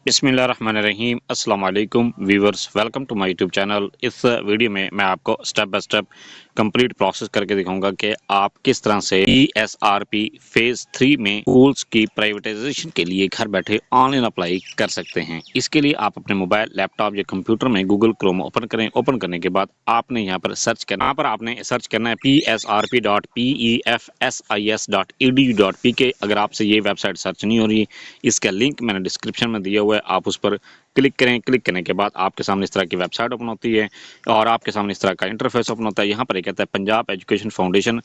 बिस्मिल्लाहिर्रहमानिर्रहीम अस्सलाम वालेकुम viewers, welcome to my YouTube channel. इस वीडियो में मैं आपको step by step complete process करके दिखाऊंगा कि आप किस तरह से ESRP फेज 3 में स्कूल्स की प्राइवेटाइजेशन के लिए घर बैठे ऑनलाइन अप्लाई कर सकते हैं। इसके लिए आप अपने मोबाइल, लैपटॉप या कंप्यूटर में गूगल क्रोम ओपन करें। ओपन करने के बाद आपने यहाँ पर सर्च करना यहाँ पर आपने सर्च करना है PSRP.PEFSIS.edu.pk। अगर आपसे ये वेबसाइट सर्च नहीं हो रही, इसका लिंक मैंने डिस्क्रिप्शन में दिया हुआ है, आप उस पर क्लिक करें। क्लिक करने के बाद आपके सामने इस तरह की वेबसाइट ओपन होती है और आपके सामने इस तरह का इंटरफेस ओपन होता है। यहाँ पर ये कहता है Punjab education foundation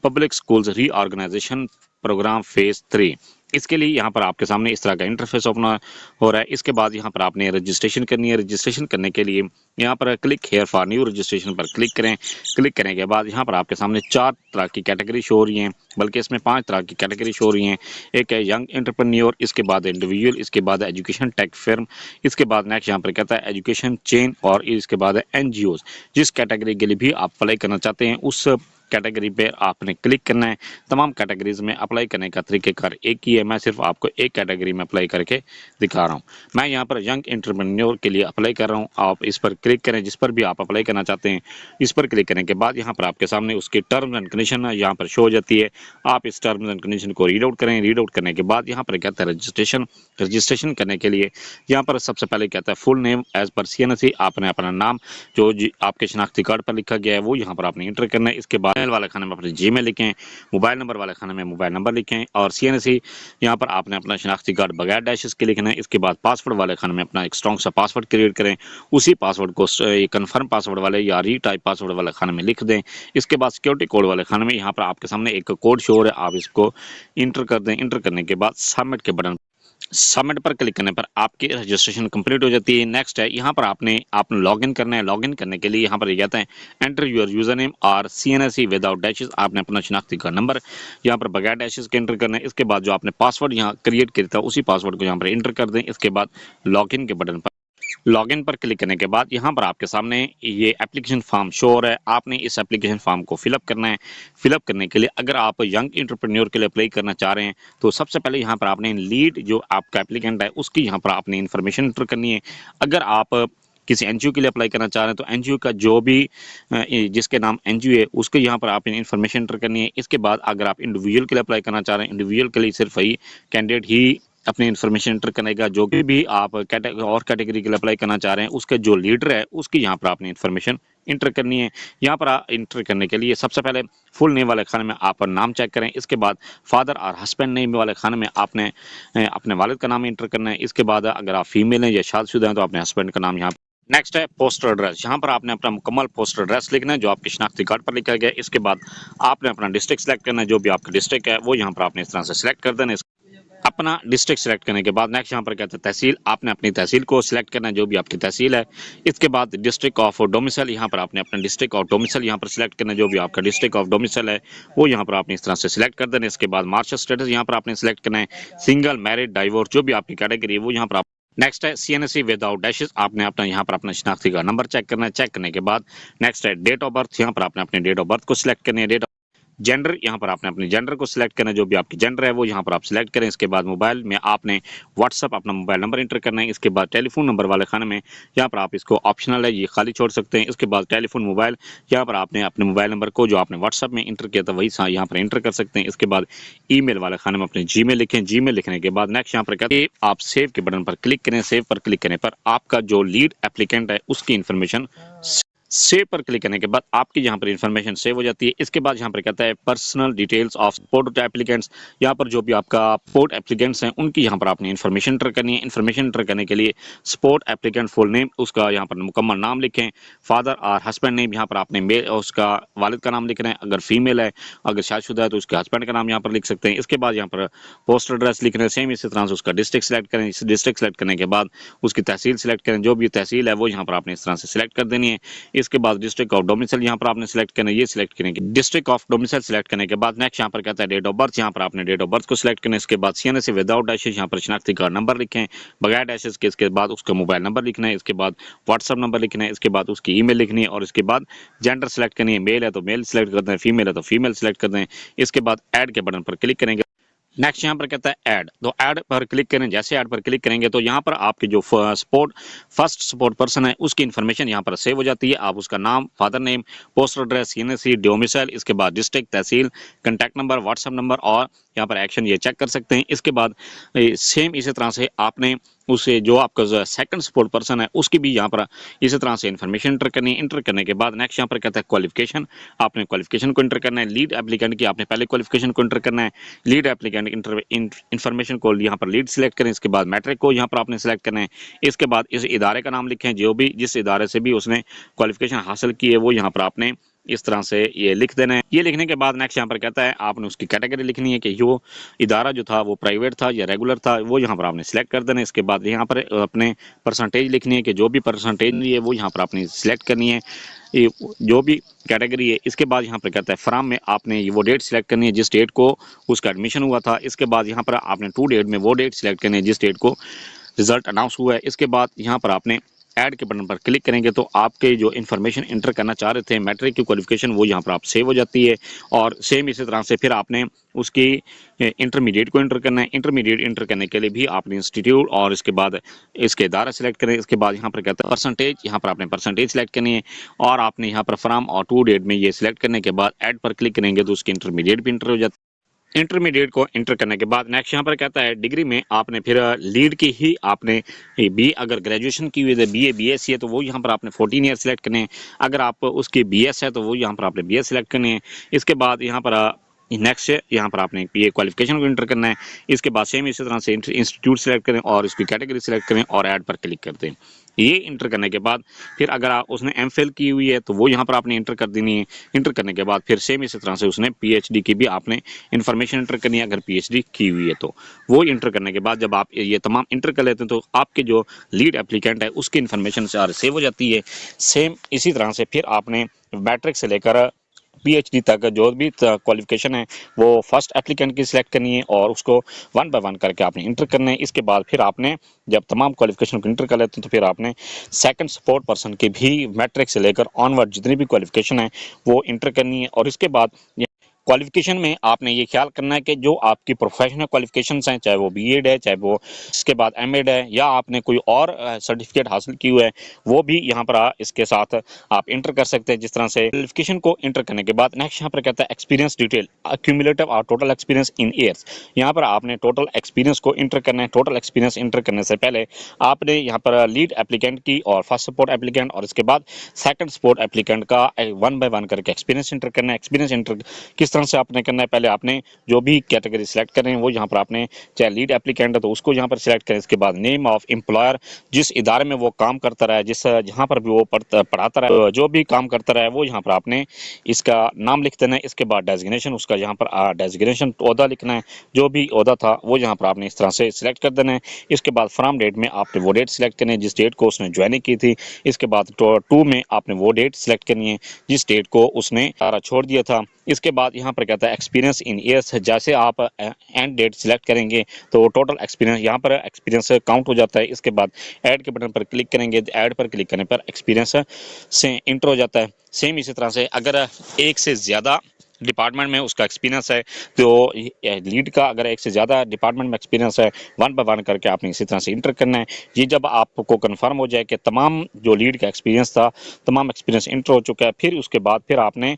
public schools reorganisation programme phase 3। इसके लिए यहाँ पर आपके सामने इस तरह का इंटरफेस ओपन हो रहा है। इसके बाद यहाँ पर आपने रजिस्ट्रेशन करनी है। रजिस्ट्रेशन करने के लिए यहाँ पर click here for new registration पर क्लिक करें। क्लिक करने के बाद यहाँ पर आपके सामने 4 तरह की कैटेगरी शो हो रही हैं, बल्कि इसमें 5 तरह की कैटेगरी शो हो रही हैं। एक है यंग एंटरप्रेन्योर, इसके बाद इंडिविजुअल, इसके बाद एजुकेशन टेक फर्म, इसके बाद नेक्स्ट यहाँ पर कहता है एजुकेशन चेन और इसके बाद है NGOs। जिस कैटेगरी के लिए भी आप अप्लाई करना चाहते हैं उस कैटेगरी पे आपने क्लिक करना है। तमाम कैटेगरीज में अप्लाई करने का तरीकेकार एक ही है, मैं सिर्फ आपको एक कैटेगरी में अप्लाई करके दिखा रहा हूँ। मैं यहाँ पर यंग एंटरप्रेन्योर के लिए अप्लाई कर रहा हूँ। आप इस पर क्लिक करें, जिस पर भी आप अप्लाई करना चाहते हैं इस पर क्लिक करने के बाद यहाँ पर आपके सामने उसकी टर्म्स एंड कंडीशन यहाँ पर शो हो जाती है। आप इस टर्म्स एंड कंडीशन को रीड आउट करें। रीड आउट करने के बाद यहाँ पर कहता है रजिस्ट्रेशन। रजिस्ट्रेशन करने के लिए यहाँ पर सबसे पहले कहता है full name as per CNSE। आपने अपना नाम जो आपके शनाख्ती कार्ड पर लिखा गया है वो यहाँ पर आपने इंटर करना है। इसके बाद ईमेल वाले खाने में अपने जीमेल लिखें, मोबाइल नंबर वाले खाने में मोबाइल नंबर लिखें और CNSE यहाँ पर आपने अपना शनाख्ती कार्ड बगैर डैशेस के लिखना है। इसके बाद पासवर्ड वाले खाने में अपना एक स्ट्रॉन्ग सा पासवर्ड क्रिएट करें। उसी पासवर्ड को कन्फर्म पासवर्ड वाले या रीटाइप पासवर्ड वाले खाने में लिख दें। इसके बाद सिक्योरिटी कोड वाले खाने में यहाँ पर आपके सामने एक कोड शो हो रहा है, आप इसको इंटर कर दें। इंटर करने के बाद सबमिट पर क्लिक करने पर आपकी रजिस्ट्रेशन कंप्लीट हो जाती है। नेक्स्ट है यहाँ पर आपने लॉगिन करना है। लॉगिन करने के लिए यहाँ पर ये कहते हैं एंटर योर यूजर नेम और CNSE विदाउट डैशेस। आपने अपना शनाख्ती कार्ड नंबर यहाँ पर बगैर डैशेस के एंटर करना है। इसके बाद जो आपने पासवर्ड यहाँ क्रिएट किया था उसी पासवर्ड को यहाँ पर एंटर कर दें। इसके बाद लॉगिन पर क्लिक करने के बाद यहाँ पर आपके सामने ये एप्लीकेशन फॉर्म शो हो रहा है। आपने इस एप्लीकेशन फॉर्म को फिलअप करना है। फिलअप करने के लिए अगर आप यंग एंटरप्रेन्योर के लिए अप्लाई करना चाह रहे हैं तो सबसे पहले यहाँ पर आपने लीड जो आपका एप्लीकेंट है उसकी यहाँ पर आपने इन्फॉर्मेशन एंटर करनी है। अगर आप किसी NGO के लिए अप्लाई करना चाह रहे हैं तो NGO का जो भी जिसके नाम NGO है उसके यहाँ पर आपने इन्फॉर्मेशन एंटर करनी है। इसके बाद अगर आप इंडिविजुअल के लिए अप्लाई करना चाह रहे हैं, इंडिविजुअल के लिए सिर्फ वही कैंडिडेट ही अपनी इन्फॉर्मेशन एंटर करेगा। जो भी आप कैटेगरी के लिए अप्लाई करना चाह रहे हैं उसके जो लीडर है उसकी यहाँ पर आपने इन्फॉर्मेशन इंटर करनी है। यहाँ पर इंटर करने के लिए सबसे पहले फुल नेम वाले खाने में आप नाम चेक करें। इसके बाद फादर और हस्बैंड नेम वाले खाने में आपने अपने वालिद का नाम इंटर करना है। इसके बाद अगर आप फीमेल हैं या शादीशुदा हैं तो अपने हस्बैंड का नाम यहाँ। नेक्स्ट है पोस्टल एड्रेस। यहाँ पर आपने अपना मुकम्मल पोस्टल एड्रेस लिखना है जो आपके शनाख्ती कार्ड पर लिखा गया है। इसके बाद आपने अपना डिस्ट्रिक्ट सेलेक्ट करना है, जो भी आपका डिस्ट्रिक्ट है वो यहाँ पर आपने इस तरह से सिलेक्ट कर देना है। अपना डिस्ट्रिक्ट सेलेक्ट करने के बाद नेक्स्ट यहाँ पर कहते हैं तहसील। आपने अपनी तहसील को सिलेक्ट करना है, जो भी आपकी तहसील है। इसके बाद डिस्ट्रिक्ट ऑफ डोमिसाइल, यहाँ पर आपने अपना डिस्ट्रिक्ट ऑफ डोमिसाइल यहाँ पर सिलेक्ट करना है, जो भी आपका डिस्ट्रिक्ट ऑफ डोमिसाइल है वो यहाँ पर आपने इस तरह से सिलेक्ट कर देना है। इसके बाद मार्शल स्टेटस यहाँ पर आपने सिलेक्ट करना है। सिंगल, मैरिड, डाइवोर्स, जो भी आपकी कैटेगरी है वो यहाँ पर आप। नेक्स्ट है CNSE विदाउट डैशेस। आपने अपना यहाँ पर अपना शनाख्ती का नंबर चेक करना है। चेक करने के बाद नेक्स्ट है डेट ऑफ बर्थ। यहाँ पर आपने अपने डेट ऑफ बर्थ को सिलेक्ट करनी है। जेंडर, यहाँ पर आपने अपने जेंडर को सिलेक्ट करना है, जो भी आपकी जेंडर है वो यहाँ पर आप सिलेक्ट करें। इसके बाद मोबाइल में आपने व्हाट्सअप अपना मोबाइल नंबर इंटर करना है। इसके बाद टेलीफोन नंबर वाले खाने में यहाँ पर आप इसको ऑप्शनल है, ये खाली छोड़ सकते हैं। इसके बाद टेलीफोन मोबाइल, यहाँ पर आपने अपने मोबाइल नंबर को जो आपने व्हाट्सअप में इंटर किया था वही यहाँ पर इंटर कर सकते हैं। इसके बाद ईमेल वाले खाने में अपने जीमेल लिखें। जीमेल लिखने के बाद नेक्स्ट यहाँ पर कहते हैं आप सेव के बटन पर क्लिक करें। सेव पर क्लिक करने पर आपका जो लीड एप्लीकेंट है उसकी इन्फॉर्मेशन सेव पर क्लिक करने के बाद आपकी यहाँ पर इन्फॉर्मेशन सेव हो जाती है। इसके बाद यहाँ पर कहता है personal details of support applicants. यहाँ पर जो भी आपका सपोर्ट एप्लीकेंट्स हैं उनकी यहाँ पर आपने इन्फॉर्मेशन एंटर करनी है। इन्फॉर्मेशन एंटर करने के लिए सपोर्ट एप्लीकेंट फुल नेम, उसका यहाँ पर मुकम्मल नाम लिखें। फादर और हस्बैंड नेम, यहाँ पर आपने मेल उसका वालिद का नाम लिखना है। अगर फीमेल है, अगर शादीशुदा है तो उसके हस्बैंड का नाम यहाँ पर लिख सकते हैं। इसके बाद यहाँ पर पोस्टल एड्रेस लिखना है। सेम इसी तरह से उसका डिस्ट्रिक्ट सेलेक्ट करें। इस डिस्ट्रिक्ट सेलेक्ट करने के बाद उसकी तहसील सेलेक्ट करें। जो भी तहसील है वो यहाँ पर आपने इस तरह से सिलेक्ट कर देनी है। इसके बाद डिस्ट्रिक्ट ऑफ डोमिसाइल यहाँ पर आपने सिलेक्ट करना है। ये सिलेक्ट करने के डिस्ट्रिक्ट ऑफ डोमिसाइल सिलेक्ट करने के बाद नेक्स्ट यहाँ पर कहता है डेट ऑफ बर्थ। यहाँ पर आपने डेट ऑफ बर्थ को सिलेक्ट करना है। इसके बाद CNSE विदाउट डैशेस, यहाँ पर शनाख्ती कार्ड नंबर लिखें बगैर डैशेस के। इसके बाद उसका मोबाइल नंबर लिखना है। इसके बाद व्हाट्सअप नंबर लिखना है। इसके बाद उसकी ईमेल लिखनी है और इसके बाद जेंडर सेलेक्ट करनी है। मेल है तो मेल सेलेक्ट कर दें, फीमेल है तो फीमेल सेलेक्ट कर दें। इसके बाद ऐड के बटन पर क्लिक करेंगे। नेक्स्ट यहाँ पर कहता है ऐड, तो ऐड पर क्लिक करें। जैसे ऐड पर क्लिक करेंगे तो यहाँ पर आपके जो फर्स्ट सपोर्ट पर्सन है उसकी इन्फॉर्मेशन यहाँ पर सेव हो जाती है। आप उसका नाम, father name, postal address, CNC, domicile, इसके बाद डिस्ट्रिक्ट, तहसील, कॉन्टैक्ट नंबर, व्हाट्सएप नंबर और यहाँ पर एक्शन ये चेक कर सकते हैं। इसके बाद सेम इसी तरह से आपने उसे जो आपका सेकंड सपोर्ट पर्सन है उसकी भी यहाँ पर इसी तरह से इन्फॉर्मेशन इंटर करनी है। इंटर करने के बाद नेक्स्ट यहाँ पर कहता है क्वालिफिकेशन, आपने क्वालिफिकेशन को इंटर करना है। लीड एप्लीकेंट की आपने पहले क्वालिफिकेशन को इंटर करना है। लीड एप्लीकेंट इन्फॉर्मेशन को यहाँ पर लीड सिलेक्ट करें। इसके बाद मैट्रिक को यहाँ पर आपने सिलेक्ट करना है। इसके बाद इस इदारे का नाम लिखें, जो भी जिस इदारे से भी उसने क्वालिफिकेशन हासिल की है वो यहाँ पर आपने इस तरह से ये लिख देना है। ये लिखने के बाद नेक्स्ट यहाँ पर कहता है आपने उसकी कैटेगरी लिखनी है कि जो इदारा जो था वो प्राइवेट था या रेगुलर था, वो यहाँ पर आपने सिलेक्ट कर देना है। इसके बाद यहाँ पर अपने परसेंटेज लिखनी है कि जो भी परसेंटेज है वो यहाँ पर आपने सिलेक्ट करनी है, ये जो भी कैटेगरी है। इसके बाद यहाँ पर कहता है फ्राम में आपने वो डेट सिलेक्ट करनी है जिस डेट को उसका एडमिशन हुआ था। इसके बाद यहाँ पर आपने टू डेट में वो डेट सिलेक्ट करनी है जिस डेट को रिजल्ट अनाउंस हुआ है। इसके बाद यहाँ पर आपने ऐड के बटन पर क्लिक करेंगे तो आपके जो इन्फॉर्मेशन इंटर करना चाह रहे थे, मैट्रिक की क्वालिफिकेशन, वो यहाँ पर आप सेव हो जाती है। और सेम इसी तरह से फिर आपने उसकी इंटरमीडिएट को इंटर करना है। इंटरमीडिएट इंटर करने के लिए भी आपने इंस्टीट्यूट और इसके बाद इसके इदारा सेलेक्ट करें। इसके बाद यहाँ पर कहता है परसेंटेज, यहाँ पर आपने परसेंटेज सेलेक्ट करनी है और आपने यहाँ पर फ्राम और टू डेट में ये सिलेक्ट करने के बाद ऐड पर क्लिक करेंगे तो उसकी इंटरमीडिएट भी इंटर हो जाती है। इंटरमीडिएट को इंटर करने के बाद नेक्स्ट यहाँ पर कहता है डिग्री में आपने फिर लीड की ही आपने बी, अगर ग्रेजुएशन की हुई है बीए बीएससी है तो वो यहाँ पर आपने 14 ईयर सेलेक्ट करने हैं। अगर आप उसकी बीएस है तो वो यहाँ पर आपने बीएस सेलेक्ट करने हैं। इसके बाद यहाँ पर नेक्स्ट यहाँ पर आपने ये क्वालिफिकेशन को इंटर करना है। इसके बाद सेम इसी तरह से इंस्टीट्यूट सेलेक्ट करें और इसकी कैटेगरी सेलेक्ट करें और ऐड पर क्लिक कर दें। ये इंटर करने के बाद फिर अगर आप उसने एमफिल की हुई है तो वो यहाँ पर आपने इंटर कर देनी है। इंटर करने के बाद फिर सेम इसी तरह से उसने पीएचडी की भी आपने इन्फॉर्मेशन इंटर करनी है, अगर पीएचडी की हुई है तो वो इंटर करने के बाद जब आप ये तमाम इंटर कर लेते हैं तो आपके जो लीड एप्लीकेंट है उसकी इन्फॉर्मेशन सारी सेव हो जाती है। सेम इसी तरह से फिर आपने मैट्रिक से लेकर पीएचडी तक जो भी क्वालिफिकेशन है वो फर्स्ट एप्लीकेंट की सिलेक्ट करनी है और उसको वन बाय वन करके आपने इंटर करना है। इसके बाद फिर आपने जब तमाम क्वालिफिकेशन को इंटर कर लेते हैं तो फिर आपने सेकंड सपोर्ट पर्सन की भी मैट्रिक से लेकर ऑनवर्ड जितनी भी क्वालिफिकेशन है वो इंटर करनी है। और इसके बाद क्वालिफिकेशन में आपने ये ख्याल करना है कि जो आपकी प्रोफेशनल क्वालिफिकेशंस हैं, चाहे वो बीएड है, चाहे वो इसके बाद एमएड है या आपने कोई और सर्टिफिकेट हासिल की हुआ है, वो भी यहाँ पर इसके साथ आप इंटर कर सकते हैं। जिस तरह से क्वालिफिकेशन को इंटर करने के बाद नेक्स्ट यहाँ पर कहता है एक्सपीरियंस डिटेल, एक्यूमुलेटिव और टोटल एक्सपीरियंस इन ईयर्स। यहाँ पर आपने टोटल एक्सपीरियंस को इंटर करना है। टोटल एक्सपीरियंस इंटर करने से पहले आपने यहाँ पर लीड एप्लीकेंट की और फर्स्ट सपोर्ट एप्लीकेंट और इसके बाद सेकंड सपोर्ट एप्लीकेंट का वन बाय वन करके एक्सपीरियंस इंटर करना है। एक्सपीरियंस इंटर किस तरह से आपने करना है, पहले आपने जो भी कैटेगरी सिलेक्ट करें वो यहाँ पर आपने, चाहे लीड एप्लीकेंट है तो उसको यहाँ पर सिलेक्ट करें। इसके बाद नेम ऑफ एम्प्लॉयर, जिस इदारे में वो काम करता रहा है, जिस जहाँ पर भी वो पढ़ाता रहा है, जो भी काम करता रहा है वो यहाँ पर आपने इसका नाम लिख देना है। इसके बाद डेजिग्नेशन, उसका यहाँ पर डेजिग्नेशन ओहदा लिखना है, जो भी ओहदा था वो यहाँ पर आपने इस तरह से सिलेक्ट कर देना है। इसके बाद फ्रॉम डेट में आपने वो डेट सिलेक्ट करनी है जिस डेट को उसने ज्वाइनिंग की थी। इसके बाद टू में आपने वो डेट सिलेक्ट करनी है जिस डेट को उसने सारा छोड़ दिया था। इसके बाद यहाँ पर कहता है एक्सपीरियंस इन ईयर्स, जैसे आप एंड डेट सिलेक्ट करेंगे तो टोटल एक्सपीरियंस यहाँ पर एक्सपीरियंस काउंट हो जाता है। इसके बाद ऐड के बटन पर क्लिक करेंगे, ऐड पर क्लिक करने पर एक्सपीरियंस से इंटर हो जाता है। सेम इसी तरह से अगर एक से ज़्यादा डिपार्टमेंट में उसका एक्सपीरियंस है तो लीड का अगर एक से ज़्यादा डिपार्टमेंट में एक्सपीरियंस है, वन बाय वन करके आपने इसी तरह से इंटर करना है। ये जब आपको कंफर्म हो जाए कि तमाम जो लीड का एक्सपीरियंस था, तमाम एक्सपीरियंस इंटर हो चुका है, फिर उसके बाद फिर आपने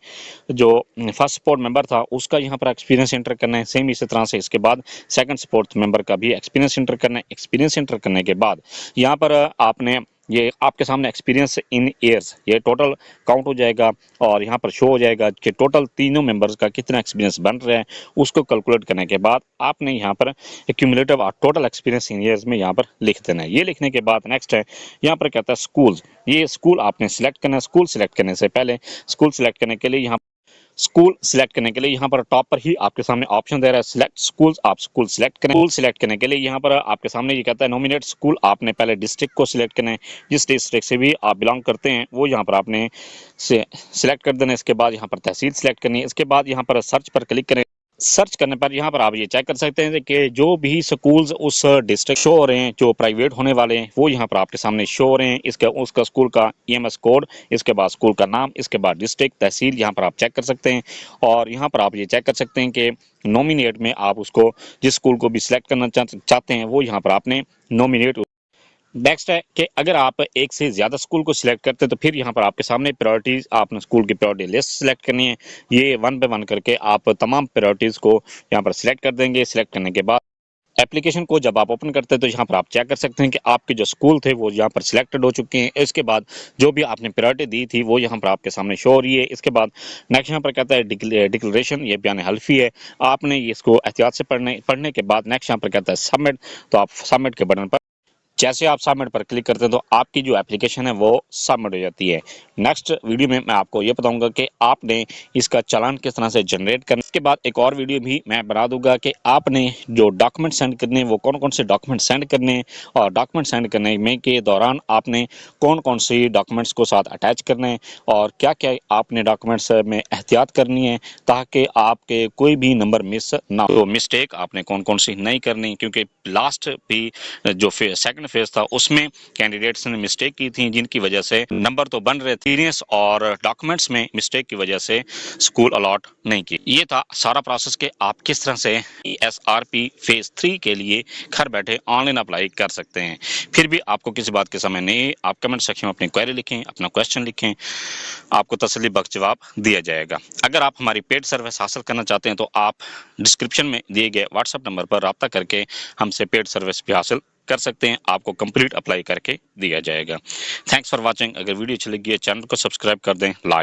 जो फर्स्ट सपोर्ट मेंबर था उसका यहाँ पर एक्सपीरियंस इंटर करना है। सेम इसी तरह से इसके बाद सेकंड सपोर्ट मेंबर का भी एक्सपीरियंस इंटर करना है। एक्सपीरियंस इंटर करने के बाद यहाँ पर आपने ये आपके सामने एक्सपीरियंस इन ईयर्स ये टोटल काउंट हो जाएगा और यहाँ पर शो हो जाएगा कि टोटल तीनों मेंबर्स का कितना एक्सपीरियंस बन रहा है। उसको कैलकुलेट करने के बाद आपने यहाँ पर एक्यूमुलेटिव और टोटल एक्सपीरियंस इन ईयर्स में यहाँ पर लिख देना है। ये लिखने के बाद नेक्स्ट है यहाँ पर कहता है स्कूल्स, ये स्कूल आपने सिलेक्ट करना है। स्कूल सिलेक्ट करने से पहले स्कूल सिलेक्ट करने के लिए यहाँ स्कूल सिलेक्ट करने के लिए यहाँ पर टॉप पर ही आपके सामने ऑप्शन दे रहा है सिलेक्ट स्कूल्स, आप स्कूल सिलेक्ट करें। स्कूल सिलेक्ट करने के लिए यहाँ पर आपके सामने ये कहता है नॉमिनेट स्कूल, आपने पहले डिस्ट्रिक्ट को सिलेक्ट करना है, जिस डिस्ट्रिक्ट से भी आप बिलोंग करते हैं वो यहाँ पर आपने सिलेक्ट कर देना है। इसके बाद यहाँ पर तहसील सिलेक्ट करनी है। इसके बाद यहाँ पर सर्च पर क्लिक करें। सर्च करने पर यहाँ पर आप ये चेक कर सकते हैं कि जो भी स्कूल्स उस डिस्ट्रिक्ट शो हो रहे हैं, जो प्राइवेट होने वाले हैं, वो यहाँ पर आपके सामने शो हो रहे हैं। इसके उसका स्कूल का ईएमएस कोड, इसके बाद स्कूल का नाम, इसके बाद डिस्ट्रिक्ट, तहसील, यहाँ पर आप चेक कर सकते हैं। और यहाँ पर आप ये चेक कर सकते हैं कि नॉमिनेट में आप उसको जिस स्कूल को भी सिलेक्ट करना चाहते हैं वो यहाँ पर आपने नॉमिनेट। नेक्स्ट है कि अगर आप एक से ज़्यादा स्कूल को सिलेक्ट करते हैं तो फिर यहाँ पर आपके सामने प्रायोरिटीज़, आपने स्कूल की प्रायोरिटी लिस्ट सिलेक्ट करनी है। ये वन बाय वन करके आप तमाम प्रायोरिटीज़ को यहाँ पर सिलेक्ट कर देंगे। सिलेक्ट करने के बाद एप्लीकेशन को जब आप ओपन करते हैं तो यहाँ पर आप चेक कर सकते हैं कि आपके जो स्कूल थे वो यहाँ पर सिलेक्टेड हो चुके हैं। इसके बाद जो भी आपने प्रायोरिटी दी थी वो यहाँ पर आपके सामने शो हो रही है। इसके बाद नेक्स्ट यहाँ पर कहता है डिक्लेरेशन, ये बयान हल्फी है। आपने इसको एहतियात से पढ़ने के बाद नेक्स्ट यहाँ पर कहता है सबमिट, तो आप सबमिट के बटन पर जैसे आप सबमिट पर क्लिक करते हैं तो आपकी जो एप्लीकेशन है वो सबमिट हो जाती है। नेक्स्ट वीडियो में मैं आपको ये बताऊंगा कि आपने इसका चालान किस तरह से जनरेट करना। इसके बाद एक और वीडियो भी मैं बना दूंगा कि आपने जो डॉक्यूमेंट सेंड करने हैं वो कौन कौन से डॉक्यूमेंट सेंड करने हैं, और डॉक्यूमेंट सेंड करने में के दौरान आपने कौन कौन सी डॉक्यूमेंट्स को साथ अटैच करने हैं, और क्या क्या आपने डॉक्यूमेंट्स में एहतियात करनी है ताकि आपके कोई भी नंबर मिस ना हो। तो मिस्टेक आपने कौन कौन सी नहीं करनी, क्योंकि लास्ट भी जो सेकंड फेज था उसमें कैंडिडेट्स ने मिस्टेक की थी जिनकी वजह से नंबर तो बन रहे थे, और डॉक्यूमेंट्स में मिस्टेक की वजह से स्कूल अलॉट नहीं की। ये था सारा प्रोसेस कि आप किस तरह से ESRP फेज 3 के लिए घर बैठे ऑनलाइन अप्लाई कर सकते हैं। फिर भी आपको किसी बात के समय नहीं, आप कमेंट सेक्शन में अपनी क्वेरी लिखें, अपना क्वेश्चन लिखें, आपको तसल्ली बख्श जवाब दिया जाएगा। अगर आप हमारी पेड सर्विस हासिल करना चाहते हैं तो आप डिस्क्रिप्शन में दिए गए व्हाट्सएप नंबर पर रब्ता करके हमसे पेड सर्विस भी हासिल कर सकते हैं। आपको कंप्लीट अप्लाई करके दिया जाएगा। Thanks for watching. अगर वीडियो अच्छी लगी है चैनल को सब्सक्राइब कर दें, लाइक